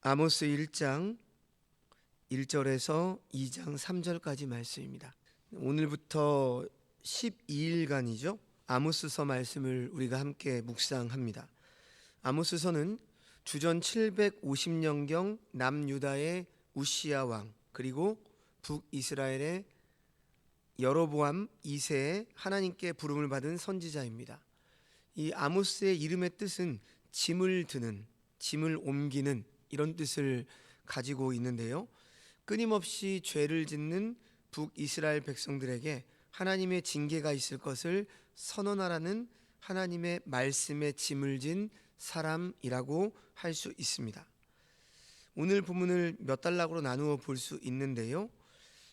아모스 1장 1절에서 2장 3절까지 말씀입니다. 오늘부터 12일간이죠. 아모스서 말씀을 우리가 함께 묵상합니다. 아모스서는 주전 750년경 남유다의 우시야 왕, 그리고 북이스라엘의 여로보암 2세의 하나님께 부름을 받은 선지자입니다. 이 아모스의 이름의 뜻은 짐을 드는, 짐을 옮기는 이런 뜻을 가지고 있는데요. 끊임없이 죄를 짓는 북이스라엘 백성들에게 하나님의 징계가 있을 것을 선언하라는 하나님의 말씀에 짐을 진 사람이라고 할 수 있습니다. 오늘 본문을 몇 단락으로 나누어 볼 수 있는데요.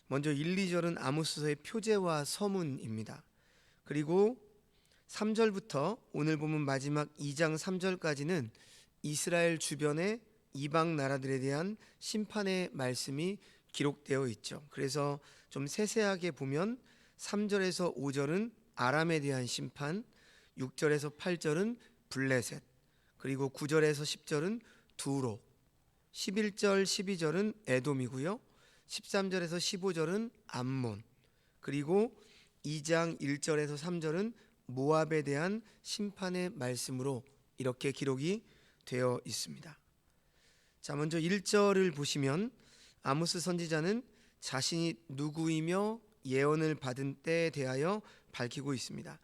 먼저 1, 2절은 아모스서의 표제와 서문입니다. 그리고 3절부터 오늘 본문 마지막 2장 3절까지는 이스라엘 주변의 이방 나라들에 대한 심판의 말씀이 기록되어 있죠. 그래서 좀 세세하게 보면 3절에서 5절은 아람에 대한 심판, 6절에서 8절은 블레셋, 그리고 9절에서 10절은 두로, 11절, 12절은 에돔이고요. 13절에서 15절은 암몬, 그리고 2장 1절에서 3절은 모압에 대한 심판의 말씀으로 이렇게 기록이 되어 있습니다. 자, 먼저 1절을 보시면 아모스 선지자는 자신이 누구이며 예언을 받은 때에 대하여 밝히고 있습니다.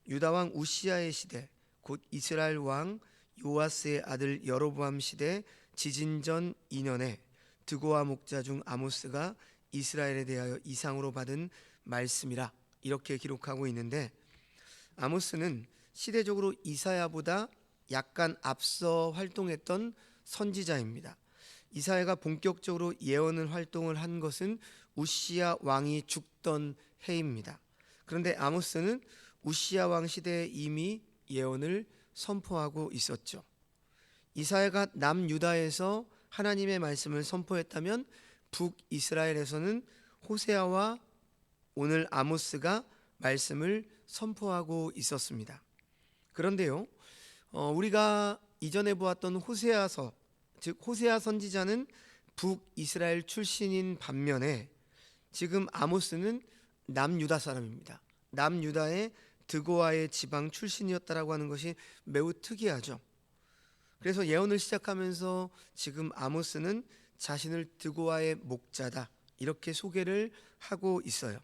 유다 왕 우시야의 시대, 곧 이스라엘 왕 요아스의 아들 여로보암 시대 지진 전 2년에 드고아 목자 중 아모스가 이스라엘에 대하여 이상으로 받은 말씀이라 이렇게 기록하고 있는데, 아모스는 시대적으로 이사야보다 약간 앞서 활동했던 선지자입니다. 이사야가 본격적으로 예언을 활동을 한 것은 우시야 왕이 죽던 해입니다. 그런데 아모스는 우시야 왕 시대에 이미 예언을 선포하고 있었죠. 이사야가 남유다에서 하나님의 말씀을 선포했다면 북이스라엘에서는 호세아와 오늘 아모스가 말씀을 선포하고 있었습니다. 그런데요, 우리가 이전에 보았던 호세아서, 즉 호세아 선지자는 북이스라엘 출신인 반면에 지금 아모스는 남유다 사람입니다. 남유다의 드고아의 지방 출신이었다라고 하는 것이 매우 특이하죠. 그래서 예언을 시작하면서 지금 아모스는 자신을 드고아의 목자다 이렇게 소개를 하고 있어요.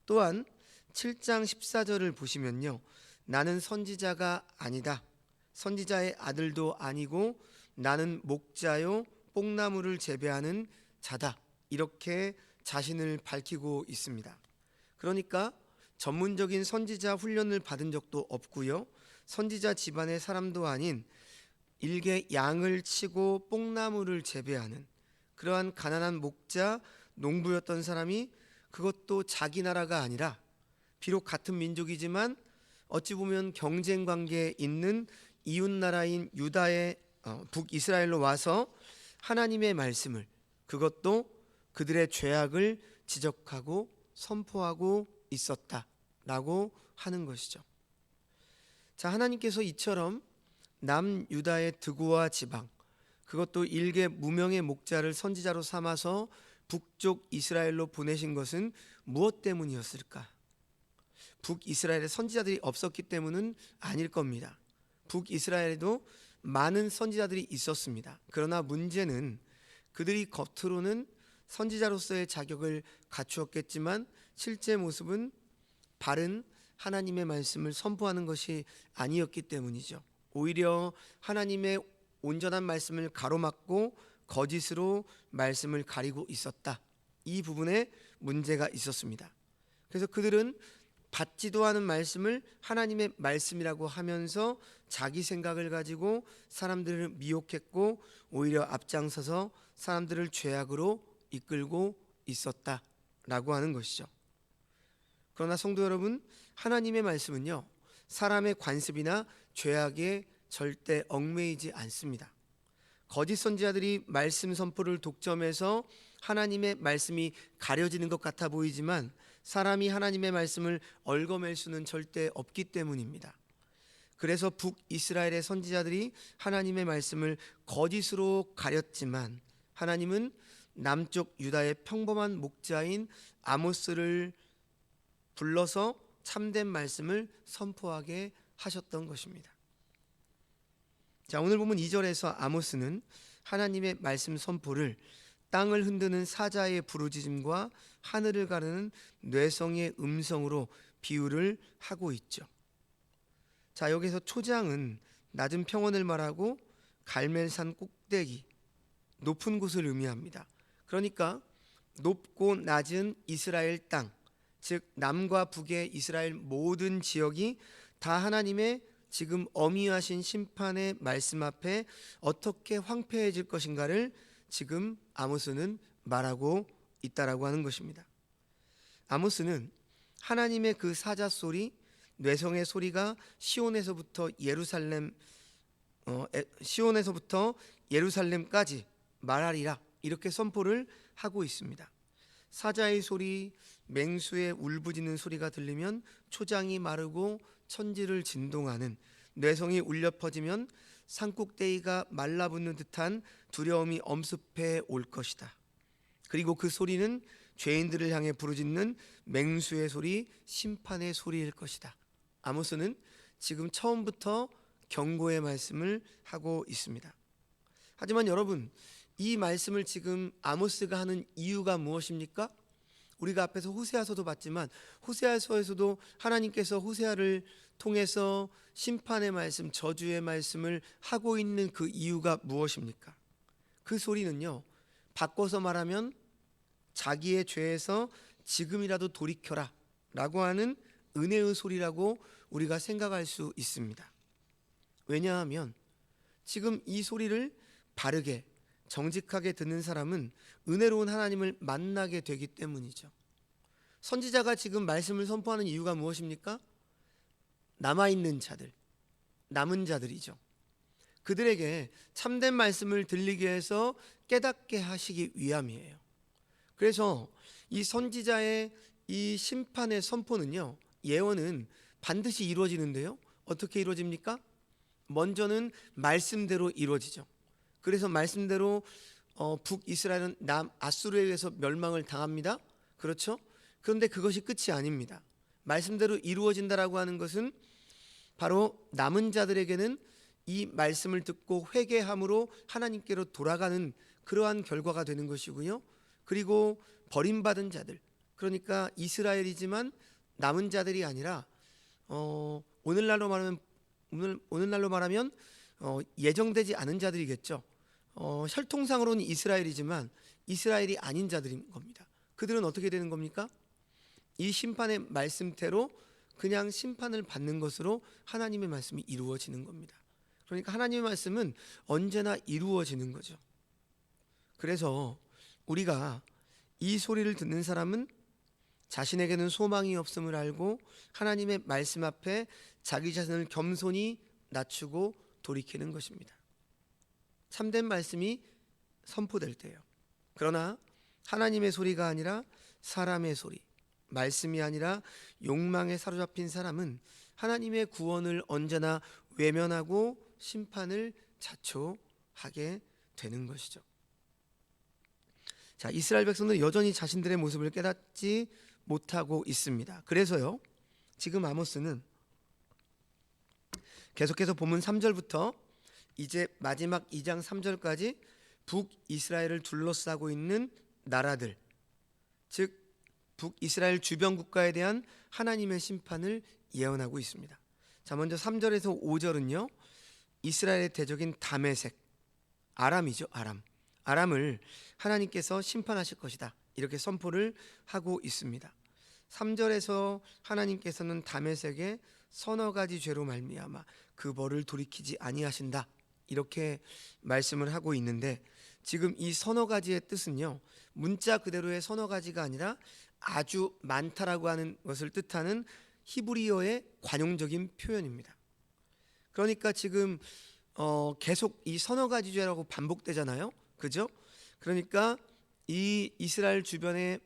또한 7장 14절을 보시면요, 나는 선지자가 아니다, 선지자의 아들도 아니고 나는 목자요 뽕나무를 재배하는 자다 이렇게 자신을 밝히고 있습니다. 그러니까 전문적인 선지자 훈련을 받은 적도 없고요, 선지자 집안의 사람도 아닌 일개 양을 치고 뽕나무를 재배하는 그러한 가난한 목자 농부였던 사람이, 그것도 자기 나라가 아니라 비록 같은 민족이지만 어찌 보면 경쟁 관계에 있는 이웃 나라인 유다의 북이스라엘로 와서 하나님의 말씀을, 그것도 그들의 죄악을 지적하고 선포하고 있었다라고 하는 것이죠. 자, 하나님께서 이처럼 남유다의 드고아 지방, 그것도 일개 무명의 목자를 선지자로 삼아서 북쪽 이스라엘로 보내신 것은 무엇 때문이었을까? 북이스라엘에 선지자들이 없었기 때문은 아닐 겁니다. 북이스라엘에도 많은 선지자들이 있었습니다. 그러나 문제는 그들이 겉으로는 선지자로서의 자격을 갖추었겠지만 실제 모습은 바른 하나님의 말씀을 선포하는 것이 아니었기 때문이죠. 오히려 하나님의 온전한 말씀을 가로막고 거짓으로 말씀을 가리고 있었다. 이 부분에 문제가 있었습니다. 그래서 그들은 받지도 않은 말씀을 하나님의 말씀이라고 하면서 자기 생각을 가지고 사람들을 미혹했고 오히려 앞장서서 사람들을 죄악으로 이끌고 있었다라고 하는 것이죠. 그러나 성도 여러분, 하나님의 말씀은요, 사람의 관습이나 죄악에 절대 얽매이지 않습니다. 거짓 선지자들이 말씀 선포를 독점해서 하나님의 말씀이 가려지는 것 같아 보이지만 사람이 하나님의 말씀을 얽어맬 수는 절대 없기 때문입니다. 그래서 북이스라엘의 선지자들이 하나님의 말씀을 거짓으로 가렸지만 하나님은 남쪽 유다의 평범한 목자인 아모스를 불러서 참된 말씀을 선포하게 하셨던 것입니다. 자, 오늘 보면 2절에서 아모스는 하나님의 말씀 선포를 땅을 흔드는 사자의 부르짖음과 하늘을 가르는 뇌성의 음성으로 비유를 하고 있죠. 자, 여기서 초장은 낮은 평원을 말하고 갈멜산 꼭대기, 높은 곳을 의미합니다. 그러니까 높고 낮은 이스라엘 땅, 즉 남과 북의 이스라엘 모든 지역이 다 하나님의 지금 엄위하신 심판의 말씀 앞에 어떻게 황폐해질 것인가를 지금 아모스는 말하고 있다라고 하는 것입니다. 아모스는 하나님의 그 사자 소리, 뇌성의 소리가 시온에서부터 예루살렘까지 말하리라, 이렇게 선포를 하고 있습니다. 사자의 소리, 맹수의 울부짖는 소리가 들리면 초장이 마르고 천지를 진동하는, 뇌성이 울려 퍼지면 산꼭대기가 말라붙는 듯한 두려움이 엄습해 올 것이다. 그리고 그 소리는 죄인들을 향해 부르짖는 맹수의 소리, 심판의 소리일 것이다. 아모스는 지금 처음부터 경고의 말씀을 하고 있습니다. 하지만 여러분, 이 말씀을 지금 아모스가 하는 이유가 무엇입니까? 우리가 앞에서 호세아서도 봤지만 호세아서에서도 하나님께서 호세아를 통해서 심판의 말씀, 저주의 말씀을 하고 있는 그 이유가 무엇입니까? 그 소리는요, 바꿔서 말하면 자기의 죄에서 지금이라도 돌이켜라 라고 하는 은혜의 소리라고 우리가 생각할 수 있습니다. 왜냐하면 지금 이 소리를 바르게 정직하게 듣는 사람은 은혜로운 하나님을 만나게 되기 때문이죠. 선지자가 지금 말씀을 선포하는 이유가 무엇입니까? 남아있는 자들, 남은 자들이죠. 그들에게 참된 말씀을 들리게 해서 깨닫게 하시기 위함이에요. 그래서 이 선지자의 이 심판의 선포는요, 예언은 반드시 이루어지는데요, 어떻게 이루어집니까? 먼저는 말씀대로 이루어지죠. 그래서 말씀대로 북이스라엘은 남아수르에 의해서 멸망을 당합니다. 그렇죠? 그런데 그것이 끝이 아닙니다. 말씀대로 이루어진다라고 하는 것은 바로 남은 자들에게는 이 말씀을 듣고 회개함으로 하나님께로 돌아가는 그러한 결과가 되는 것이고요. 그리고 버림받은 자들, 그러니까 이스라엘이지만 남은 자들이 아니라 오늘날로 말하면 예정되지 않은 자들이겠죠. 혈통상으로는 이스라엘이지만 이스라엘이 아닌 자들인 겁니다. 그들은 어떻게 되는 겁니까? 이 심판의 말씀대로 그냥 심판을 받는 것으로 하나님의 말씀이 이루어지는 겁니다. 그러니까 하나님의 말씀은 언제나 이루어지는 거죠. 그래서 우리가 이 소리를 듣는 사람은 자신에게는 소망이 없음을 알고 하나님의 말씀 앞에 자기 자신을 겸손히 낮추고 돌이키는 것입니다. 참된 말씀이 선포될 때요. 그러나 하나님의 소리가 아니라 사람의 소리, 말씀이 아니라 욕망에 사로잡힌 사람은 하나님의 구원을 언제나 외면하고 심판을 자초하게 되는 것이죠. 자, 이스라엘 백성들은 여전히 자신들의 모습을 깨닫지 못하고 있습니다. 그래서요, 지금 아모스는 계속해서 본문 3절부터 이제 마지막 2장 3절까지 북이스라엘을 둘러싸고 있는 나라들, 즉 북이스라엘 주변 국가에 대한 하나님의 심판을 예언하고 있습니다. 자, 먼저 3절에서 5절은요, 이스라엘의 대적인 다메섹, 아람이죠. 아람을 하나님께서 심판하실 것이다, 이렇게 선포를 하고 있습니다. 3절에서 하나님께서는 다메섹의 서너 가지 죄로 말미암아 그 벌을 돌이키지 아니하신다, 이렇게 말씀을 하고 있는데, 지금 이 서너 가지의 뜻은요, 문자 그대로의 서너 가지가 아니라 아주 많다라고 하는 것을 뜻하는 히브리어의 관용적인 표현입니다. 그러니까 지금 계속 이 서너 가지 죄라고 반복되잖아요, 그죠? 그러니까 이 이스라엘 주변의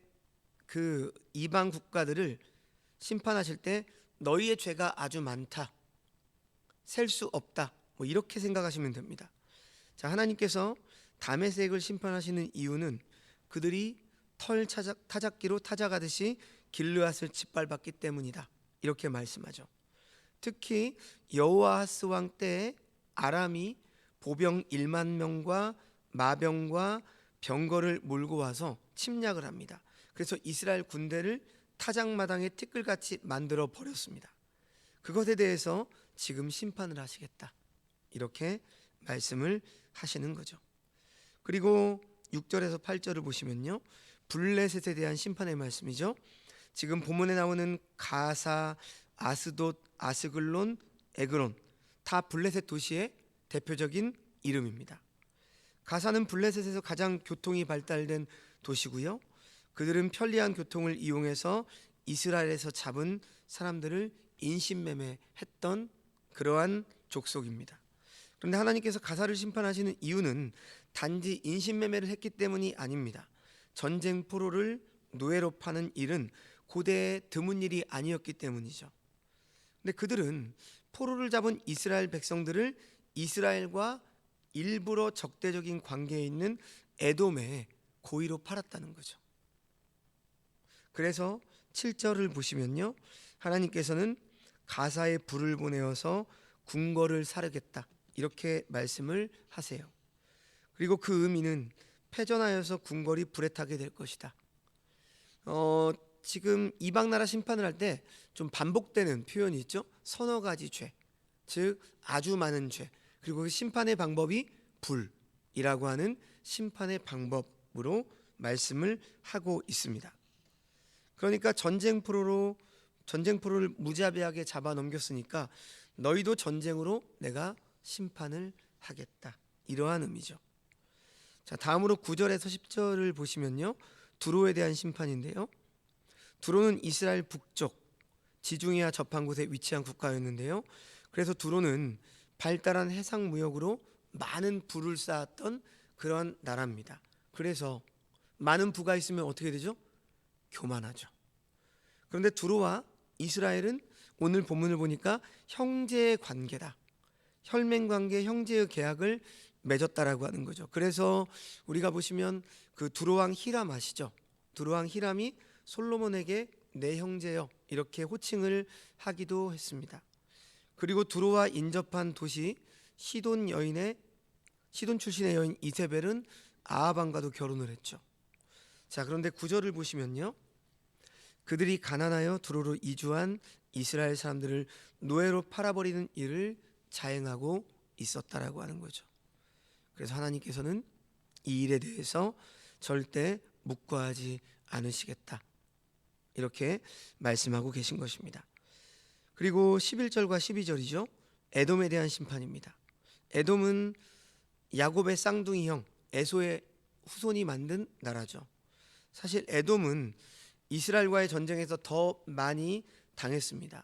그 이방 국가들을 심판하실 때 너희의 죄가 아주 많다, 셀 수 없다. 뭐 이렇게 생각하시면 됩니다. 자, 하나님께서 다메섹을 심판하시는 이유는 그들이 타작기로 타작하듯이 길르앗을 짓밟았기 때문이다. 이렇게 말씀하죠. 특히 여호아하스 왕 때에 아람이 보병 1만 명과 마병과 병거를 몰고 와서 침략을 합니다. 그래서 이스라엘 군대를 타작마당에 티끌같이 만들어 버렸습니다. 그것에 대해서 지금 심판을 하시겠다. 이렇게 말씀을 하시는 거죠. 그리고 6절에서 8절을 보시면요, 블레셋에 대한 심판의 말씀이죠. 지금 본문에 나오는 가사, 아스돗, 아스글론, 에그론 다 블레셋 도시의 대표적인 이름입니다. 가사는 블레셋에서 가장 교통이 발달된 도시고요. 그들은 편리한 교통을 이용해서 이스라엘에서 잡은 사람들을 인신매매했던 그러한 족속입니다. 그런데 하나님께서 가사를 심판하시는 이유는 단지 인신매매를 했기 때문이 아닙니다. 전쟁 포로를 노예로 파는 일은 고대에 드문 일이 아니었기 때문이죠. 근데 그들은 포로를 잡은 이스라엘 백성들을 이스라엘과 일부러 적대적인 관계에 있는 에돔에 고의로 팔았다는 거죠. 그래서 7절을 보시면요, 하나님께서는 가사에 불을 보내어서 궁궐을 사르겠다. 이렇게 말씀을 하세요. 그리고 그 의미는 패전하여서 궁궐이 불에 타게 될 것이다. 지금 이방 나라 심판을 할 때 좀 반복되는 표현이 있죠. 서너 가지 죄, 즉 아주 많은 죄. 그리고 그 심판의 방법이 불이라고 하는 심판의 방법으로 말씀을 하고 있습니다. 그러니까 전쟁 포로를 무자비하게 잡아 넘겼으니까 너희도 전쟁으로 내가 심판을 하겠다. 이러한 의미죠. 자, 다음으로 9절에서 10절을 보시면요, 두로에 대한 심판인데요. 두로는 이스라엘 북쪽 지중해와 접한 곳에 위치한 국가였는데요. 그래서 두로는 발달한 해상 무역으로 많은 부를 쌓았던 그런 나라입니다. 그래서 많은 부가 있으면 어떻게 되죠? 교만하죠. 그런데 두로와 이스라엘은 오늘 본문을 보니까 형제의 관계다. 혈맹 관계, 형제의 계약을 맺었다라고 하는 거죠. 그래서 우리가 보시면 그 두로왕 히람 아시죠? 두로왕 히람이 솔로몬에게 내 형제여 이렇게 호칭을 하기도 했습니다. 그리고 두로와 인접한 도시 시돈 출신의 여인 이세벨은 아합 왕과도 결혼을 했죠. 자, 그런데 9절을 보시면요, 그들이 가난하여 두로로 이주한 이스라엘 사람들을 노예로 팔아버리는 일을 자행하고 있었다라고 하는 거죠. 그래서 하나님께서는 이 일에 대해서 절대 묵과하지 않으시겠다. 이렇게 말씀하고 계신 것입니다. 그리고 11절과 12절이죠. 에돔에 대한 심판입니다. 에돔은 야곱의 쌍둥이 형 에소의 후손이 만든 나라죠. 사실 에돔은 이스라엘과의 전쟁에서 더 많이 당했습니다.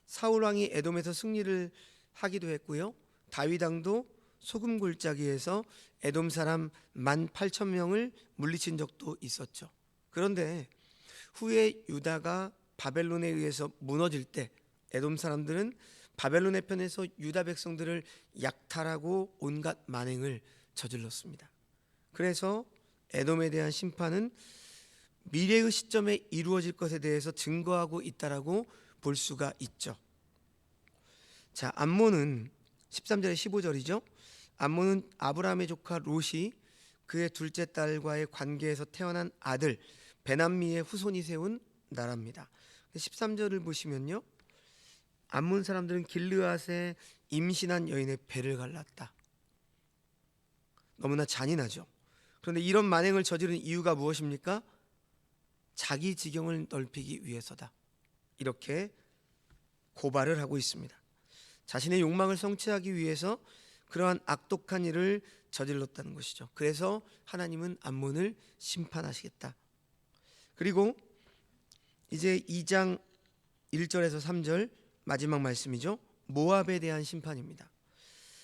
사울 왕이 에돔에서 승리를 하기도 했고요. 다윗 왕도 소금 골짜기에서 에돔 사람 18,000명을 물리친 적도 있었죠. 그런데 후에 유다가 바벨론에 의해서 무너질 때 에돔 사람들은 바벨론의 편에서 유다 백성들을 약탈하고 온갖 만행을 저질렀습니다. 그래서 에돔에 대한 심판은 미래의 시점에 이루어질 것에 대해서 증거하고 있다라고 볼 수가 있죠. 자, 암몬은 13절에 15절이죠. 암몬은 아브라함의 조카 롯이 그의 둘째 딸과의 관계에서 태어난 아들 베남미의 후손이 세운 나라입니다. 13절을 보시면요, 암몬 사람들은 길르앗에 임신한 여인의 배를 갈랐다. 너무나 잔인하죠. 그런데 이런 만행을 저지른 이유가 무엇입니까? 자기 지경을 넓히기 위해서다. 이렇게 고발을 하고 있습니다. 자신의 욕망을 성취하기 위해서 그러한 악독한 일을 저질렀다는 것이죠. 그래서 하나님은 암몬을 심판하시겠다. 그리고 이제 2장 1절에서 3절 마지막 말씀이죠. 모압에 대한 심판입니다.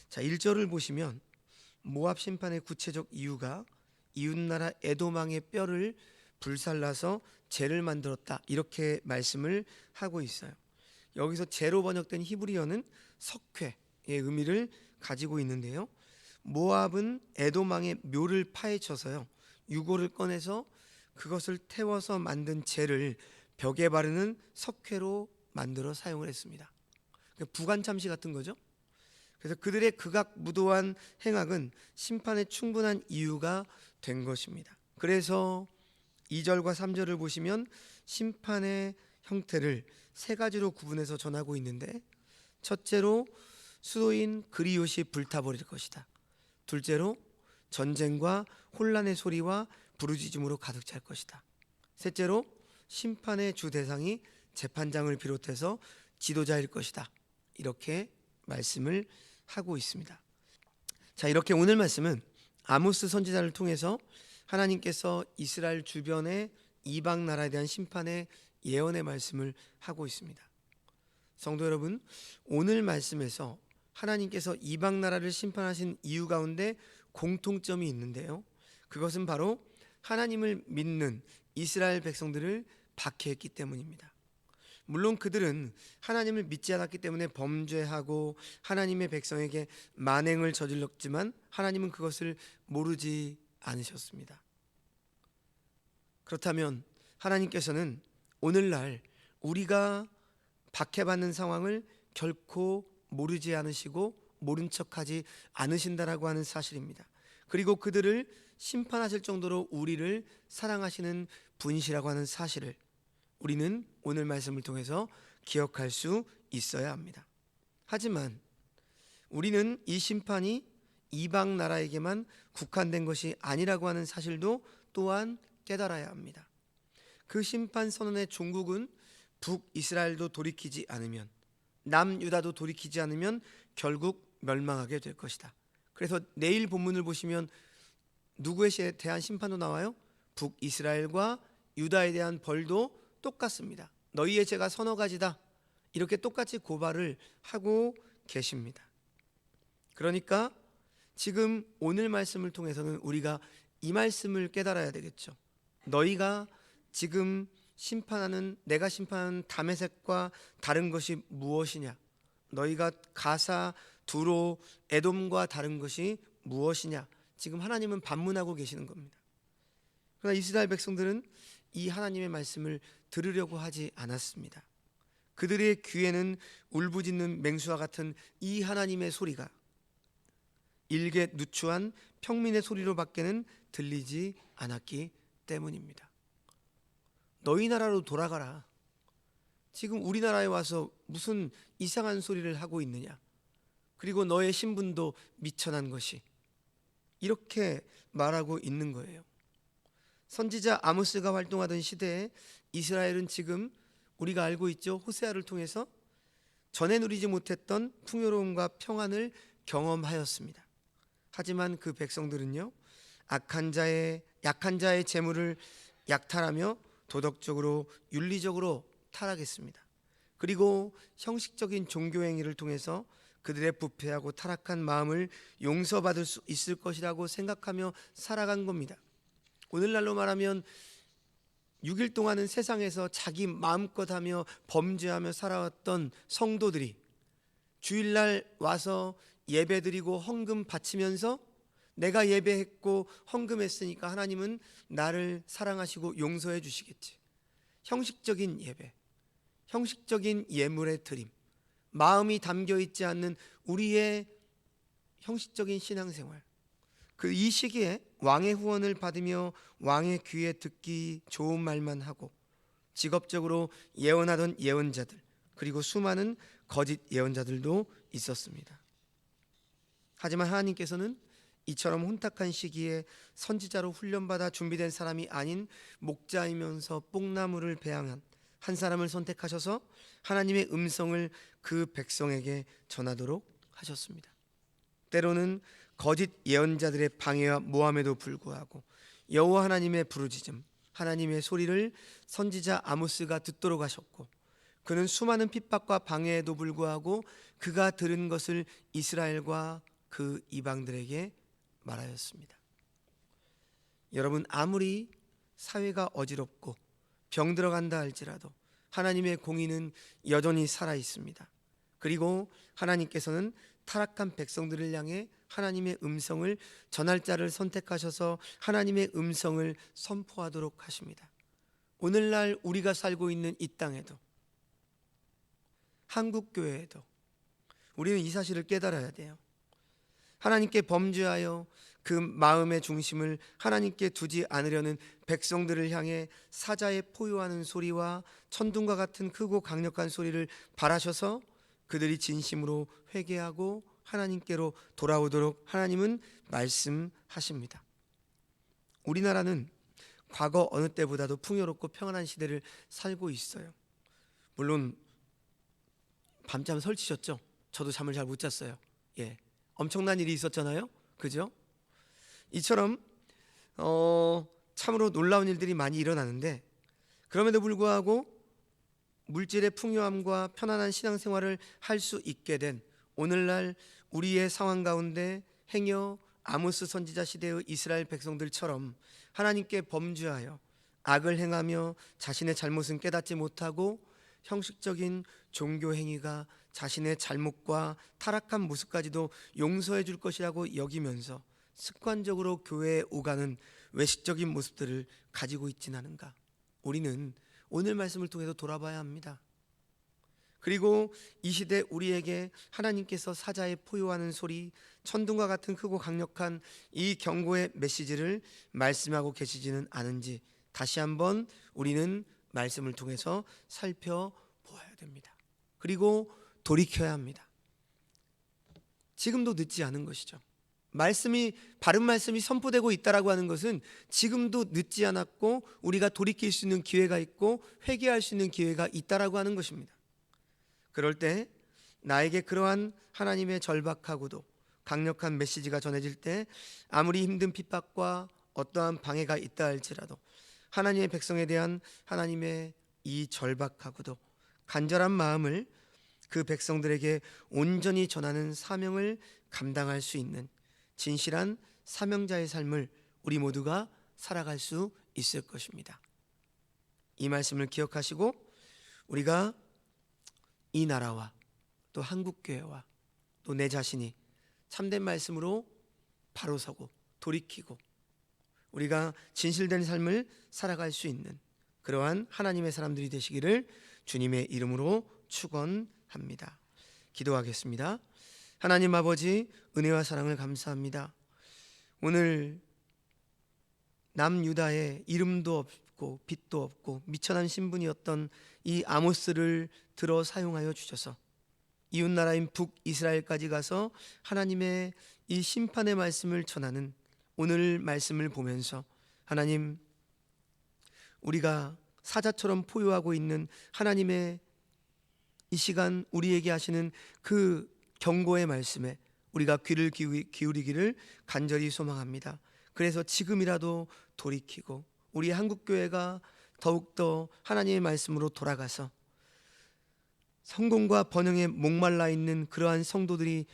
자, 1절을 보시면 모압 심판의 구체적 이유가 이웃나라 에돔 왕의 뼈를 불살라서 재를 만들었다. 이렇게 말씀을 하고 있어요. 여기서 재로 번역된 히브리어는 석회, 의미를 가지고 있는데요. 모압은 에돔 왕의 묘를 파헤쳐서요, 유골을 꺼내서 그것을 태워서 만든 재를 벽에 바르는 석회로 만들어 사용을 했습니다. 부관 참시 같은 거죠. 그래서 그들의 극악무도한 행악은 심판에 충분한 이유가 된 것입니다. 그래서 2절과 3절을 보시면 심판의 형태를 세 가지로 구분해서 전하고 있는데, 첫째로 수도인 그리옷이 불타버릴 것이다. 둘째로 전쟁과 혼란의 소리와 부르짖음으로 가득 찰 것이다. 셋째로 심판의 주 대상이 재판장을 비롯해서 지도자일 것이다. 이렇게 말씀을 하고 있습니다. 자, 이렇게 오늘 말씀은 아모스 선지자를 통해서 하나님께서 이스라엘 주변의 이방 나라에 대한 심판의 예언의 말씀을 하고 있습니다. 성도 여러분, 오늘 말씀에서 하나님께서 이방 나라를 심판하신 이유 가운데 공통점이 있는데요, 그것은 바로 하나님을 믿는 이스라엘 백성들을 박해했기 때문입니다. 물론 그들은 하나님을 믿지 않았기 때문에 범죄하고 하나님의 백성에게 만행을 저질렀지만 하나님은 그것을 모르지 않으셨습니다. 그렇다면 하나님께서는 오늘날 우리가 박해받는 상황을 결코 모르지 않으시고 모른 척하지 않으신다라고 하는 사실입니다. 그리고 그들을 심판하실 정도로 우리를 사랑하시는 분이시라고 하는 사실을 우리는 오늘 말씀을 통해서 기억할 수 있어야 합니다. 하지만 우리는 이 심판이 이방 나라에게만 국한된 것이 아니라고 하는 사실도 또한 깨달아야 합니다. 그 심판 선언의 종국은 북이스라엘도 돌이키지 않으면, 남유다도 돌이키지 않으면 결국 멸망하게 될 것이다. 그래서 내일 본문을 보시면 누구에 대한 심판도 나와요? 북이스라엘과 유다에 대한 벌도 똑같습니다. 너희의 죄가 서너 가지다, 이렇게 똑같이 고발을 하고 계십니다. 그러니까 지금 오늘 말씀을 통해서는 우리가 이 말씀을 깨달아야 되겠죠. 너희가 지금 심판하는, 내가 심판하는 다메섹과 다른 것이 무엇이냐? 너희가 가사, 두로, 에돔과 다른 것이 무엇이냐? 지금 하나님은 반문하고 계시는 겁니다. 그러나 이스라엘 백성들은 이 하나님의 말씀을 들으려고 하지 않았습니다. 그들의 귀에는 울부짖는 맹수와 같은 이 하나님의 소리가 일개 누추한 평민의 소리로 밖에는 들리지 않았기 때문입니다. 너희 나라로 돌아가라. 지금 우리나라에 와서 무슨 이상한 소리를 하고 있느냐? 그리고 너의 신분도 미천한 것이, 이렇게 말하고 있는 거예요. 선지자 아모스가 활동하던 시대에 이스라엘은 지금 우리가 알고 있죠, 호세아를 통해서 전에 누리지 못했던 풍요로움과 평안을 경험하였습니다. 하지만 그 백성들은요, 약한 자의 재물을 약탈하며 도덕적으로 윤리적으로 타락했습니다. 그리고 형식적인 종교 행위를 통해서 그들의 부패하고 타락한 마음을 용서받을 수 있을 것이라고 생각하며 살아간 겁니다. 오늘날로 말하면 6일 동안은 세상에서 자기 마음껏 하며 범죄하며 살아왔던 성도들이 주일날 와서 예배드리고 헌금 바치면서 내가 예배했고 헌금했으니까 하나님은 나를 사랑하시고 용서해 주시겠지. 형식적인 예배, 형식적인 예물의 드림, 마음이 담겨 있지 않는 우리의 형식적인 신앙생활, 그 이 시기에 왕의 후원을 받으며 왕의 귀에 듣기 좋은 말만 하고 직업적으로 예언하던 예언자들, 그리고 수많은 거짓 예언자들도 있었습니다. 하지만 하나님께서는 이처럼 혼탁한 시기에 선지자로 훈련받아 준비된 사람이 아닌 목자이면서 뽕나무를 배양한 한 사람을 선택하셔서 하나님의 음성을 그 백성에게 전하도록 하셨습니다. 때로는 거짓 예언자들의 방해와 모함에도 불구하고 여호와 하나님의 부르짖음, 하나님의 소리를 선지자 아모스가 듣도록 하셨고, 그는 수많은 핍박과 방해에도 불구하고 그가 들은 것을 이스라엘과 그 이방들에게 말하였습니다. 여러분, 아무리 사회가 어지럽고 병들어간다 할지라도 하나님의 공의는 여전히 살아 있습니다. 그리고 하나님께서는 타락한 백성들을 향해 하나님의 음성을 전할 자를 선택하셔서 하나님의 음성을 선포하도록 하십니다. 오늘날 우리가 살고 있는 이 땅에도, 한국교회에도 우리는 이 사실을 깨달아야 돼요. 하나님께 범죄하여 그 마음의 중심을 하나님께 두지 않으려는 백성들을 향해 사자에 포효하는 소리와 천둥과 같은 크고 강력한 소리를 발하셔서 그들이 진심으로 회개하고 하나님께로 돌아오도록 하나님은 말씀하십니다. 우리나라는 과거 어느 때보다도 풍요롭고 평안한 시대를 살고 있어요. 물론 밤잠 설치셨죠? 저도 잠을 잘 못 잤어요. 엄청난 일이 있었잖아요. 그죠? 이처럼 참으로 놀라운 일들이 많이 일어나는데, 그럼에도 불구하고 물질의 풍요함과 편안한 신앙생활을 할 수 있게 된 오늘날 우리의 상황 가운데 행여 아모스 선지자 시대의 이스라엘 백성들처럼 하나님께 범죄하여 악을 행하며 자신의 잘못은 깨닫지 못하고 형식적인 종교 행위가 자신의 잘못과 타락한 모습까지도 용서해 줄 것이라고 여기면서 습관적으로 교회에 오가는 외식적인 모습들을 가지고 있지는 않은가? 우리는 오늘 말씀을 통해서 돌아봐야 합니다. 그리고 이 시대 우리에게 하나님께서 사자에 포효하는 소리, 천둥과 같은 크고 강력한 이 경고의 메시지를 말씀하고 계시지는 않은지 다시 한번 우리는 말씀을 통해서 살펴보아야 됩니다. 그리고 돌이켜야 합니다. 지금도 늦지 않은 것이죠. 바른 말씀이 선포되고 있다라고 하는 것은 지금도 늦지 않았고 우리가 돌이킬 수 있는 기회가 있고 회개할 수 있는 기회가 있다라고 하는 것입니다. 그럴 때 나에게 그러한 하나님의 절박하고도 강력한 메시지가 전해질 때 아무리 힘든 핍박과 어떠한 방해가 있다 할지라도 하나님의 백성에 대한 하나님의 이 절박하고도 간절한 마음을 그 백성들에게 온전히 전하는 사명을 감당할 수 있는 진실한 사명자의 삶을 우리 모두가 살아갈 수 있을 것입니다. 이 말씀을 기억하시고 우리가 이 나라와 또 한국교회와 또 내 자신이 참된 말씀으로 바로 서고 돌이키고 우리가 진실된 삶을 살아갈 수 있는 그러한 하나님의 사람들이 되시기를 주님의 이름으로 축원합니다. 기도하겠습니다. 하나님 아버지, 은혜와 사랑을 감사합니다. 오늘 남유다의 이름도 없고 빛도 없고 미천한 신분이었던 이 아모스를 들어 사용하여 주셔서 이웃나라인 북이스라엘까지 가서 하나님의 이 심판의 말씀을 전하는 오늘 말씀을 보면서 하나님, 우리가 사자처럼 포효하고 있는 하나님의 이 시간 우리에게 하시는 그 경고의 말씀에 우리가 귀를 기울이기를 간절히 소망합니다. 그래서 지금이라도 돌이키고 우리 한국교회가 더욱더 하나님의 말씀으로 돌아가서 성공과 번영에 목말라 있는 그러한 성도들이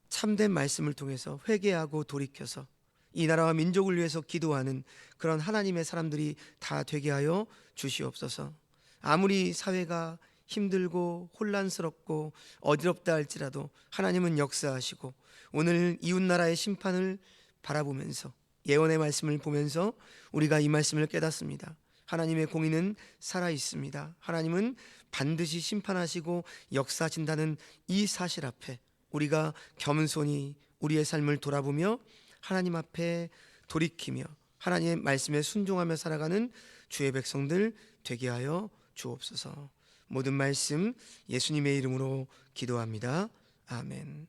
참된 말씀을 통해서 회개하고 돌이켜서 이 나라와 민족을 위해서 기도하는 그런 하나님의 사람들이 다 되게 하여 주시옵소서. 아무리 사회가 힘들고 혼란스럽고 어지럽다 할지라도 하나님은 역사하시고 오늘 이웃나라의 심판을 바라보면서 예언의 말씀을 보면서 우리가 이 말씀을 깨닫습니다. 하나님의 공의는 살아있습니다. 하나님은 반드시 심판하시고 역사하신다는 이 사실 앞에 우리가 겸손히 우리의 삶을 돌아보며 하나님 앞에 돌이키며 하나님의 말씀에 순종하며 살아가는 주의 백성들 되게 하여 주옵소서. 모든 말씀 예수님의 이름으로 기도합니다. 아멘.